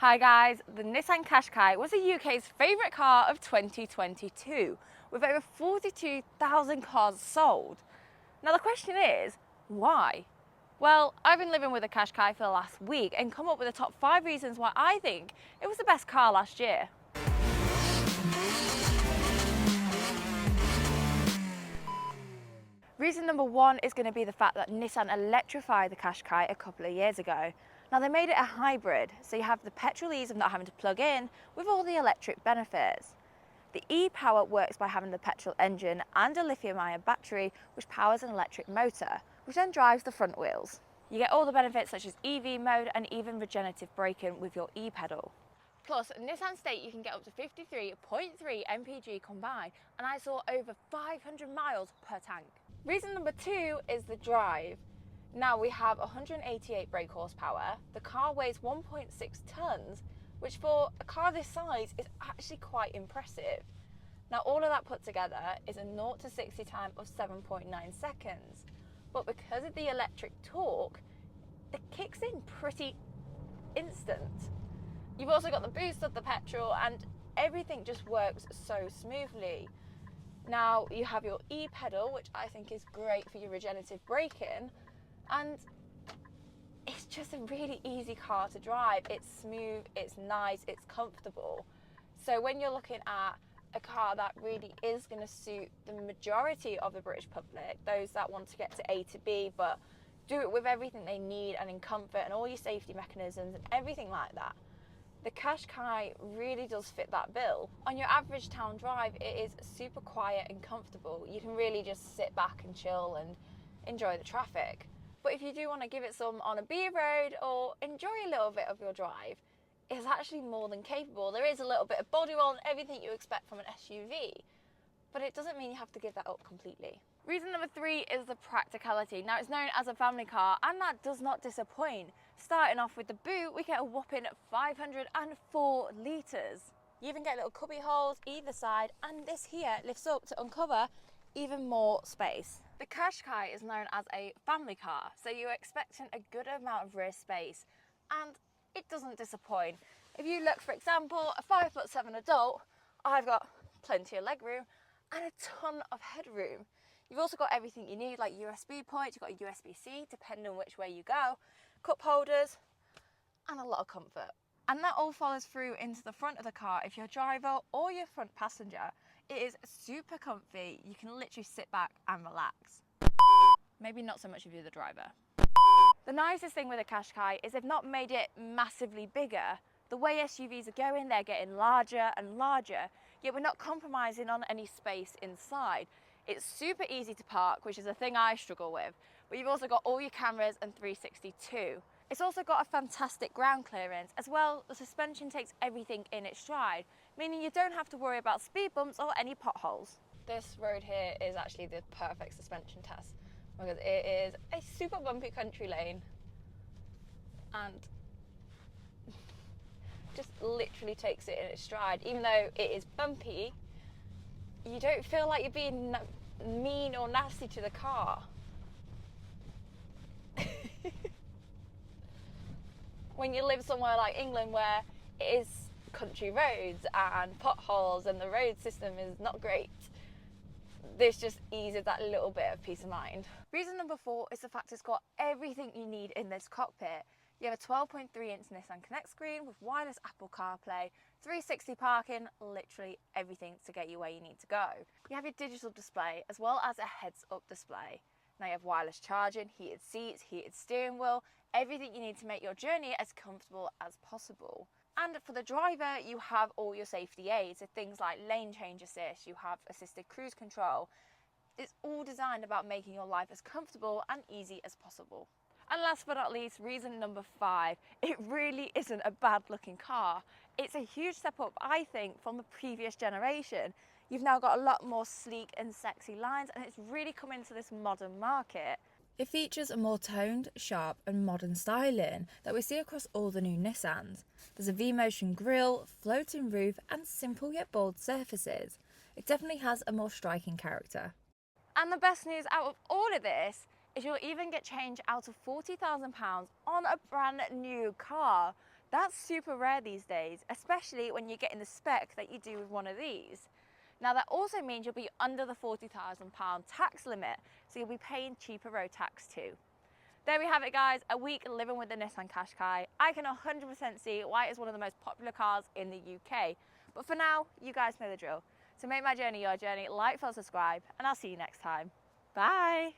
Hi guys, the Nissan Qashqai was the UK's favourite car of 2022, with over 42,000 cars sold. Now the question is, why? Well, I've been living with a Qashqai for the last week and come up with the top 5 reasons why I think it was the best car last year. Reason number 1 is going to be the fact that Nissan electrified the Qashqai a couple of years ago. Now they made it a hybrid, so you have the petrol ease of not having to plug in with all the electric benefits. The e-power works by having the petrol engine and a lithium-ion battery which powers an electric motor, which then drives the front wheels. You get all the benefits such as EV mode and even regenerative braking with your e-pedal. Plus, Nissan state you can get up to 53.3 mpg combined, and I saw over 500 miles per tank. Reason number 2 is the drive. Now we have 188 brake horsepower, the car weighs 1.6 tonnes, which for a car this size is actually quite impressive. Now all of that put together is a 0 to 60 time of 7.9 seconds, but because of the electric torque, it kicks in pretty instant. You've also got the boost of the petrol and everything just works so smoothly. Now you have your e-pedal, which I think is great for your regenerative braking, and it's just a really easy car to drive. It's smooth, it's nice, it's comfortable. So when you're looking at a car that really is going to suit the majority of the British public, those that want to get to A to B but do it with everything they need and in comfort and all your safety mechanisms and everything like that, the Qashqai really does fit that bill. On your average town drive, it is super quiet and comfortable. You can really just sit back and chill and enjoy the traffic. But if you do want to give it some on a B road or enjoy a little bit of your drive, it's actually more than capable. There is a little bit of body roll and everything you expect from an SUV, but it doesn't mean you have to give that up completely. Reason number 3 is the practicality. Now it's known as a family car, and that does not disappoint. Starting off with the boot, we get a whopping 504 litres. You even get little cubby holes either side, and this here lifts up to uncover even more space. The Qashqai is known as a family car, so you're expecting a good amount of rear space, and it doesn't disappoint. If you look, for example, a 5'7" adult, I've got plenty of leg room and a ton of headroom. You've also got everything you need, like USB ports, you've got a USB-C depending on which way you go, cup holders, and a lot of comfort. And that all follows through into the front of the car. If you're a driver or your front passenger, it is super comfy. You can literally sit back and relax. Maybe not so much if you're the driver. The nicest thing with a Qashqai is they've not made it massively bigger. The way SUVs are going, they're getting larger and larger, yet we're not compromising on any space inside. It's super easy to park, which is a thing I struggle with, but you've also got all your cameras and 360 too. It's also got a fantastic ground clearance. As well, the suspension takes everything in its stride, meaning you don't have to worry about speed bumps or any potholes. This road here is actually the perfect suspension test because it is a super bumpy country lane and just literally takes it in its stride. Even though it is bumpy, you don't feel like you're being mean or nasty to the car. When you live somewhere like England where it is country roads and potholes and the road system is not great, this just eases that little bit of peace of mind. Reason number 4 is the fact it's got everything you need in this cockpit. You have a 12.3-inch Nissan Connect screen with wireless Apple CarPlay, 360 parking, literally everything to get you where you need to go. You have your digital display as well as a heads-up display. Now you have wireless charging, heated seats, heated steering wheel, everything you need to make your journey as comfortable as possible. And for the driver, you have all your safety aids, so things like lane change assist, you have assisted cruise control. It's all designed about making your life as comfortable and easy as possible. And last but not least, reason number 5, it really isn't a bad looking car. It's a huge step up, I think, from the previous generation. You've now got a lot more sleek and sexy lines, and it's really come into this modern market. It features a more toned, sharp and modern styling that we see across all the new Nissans. There's a V-motion grille, floating roof and simple yet bold surfaces. It definitely has a more striking character. And the best news out of all of this is you'll even get change out of £40,000 on a brand new car. That's super rare these days, especially when you're getting the spec that you do with one of these. Now that also means you'll be under the £40,000 tax limit, so you'll be paying cheaper road tax too. There we have it guys, a week living with the Nissan Qashqai. I can 100% see why it's one of the most popular cars in the UK. But for now, you guys know the drill. So make my journey your journey, like, follow, subscribe, and I'll see you next time. Bye!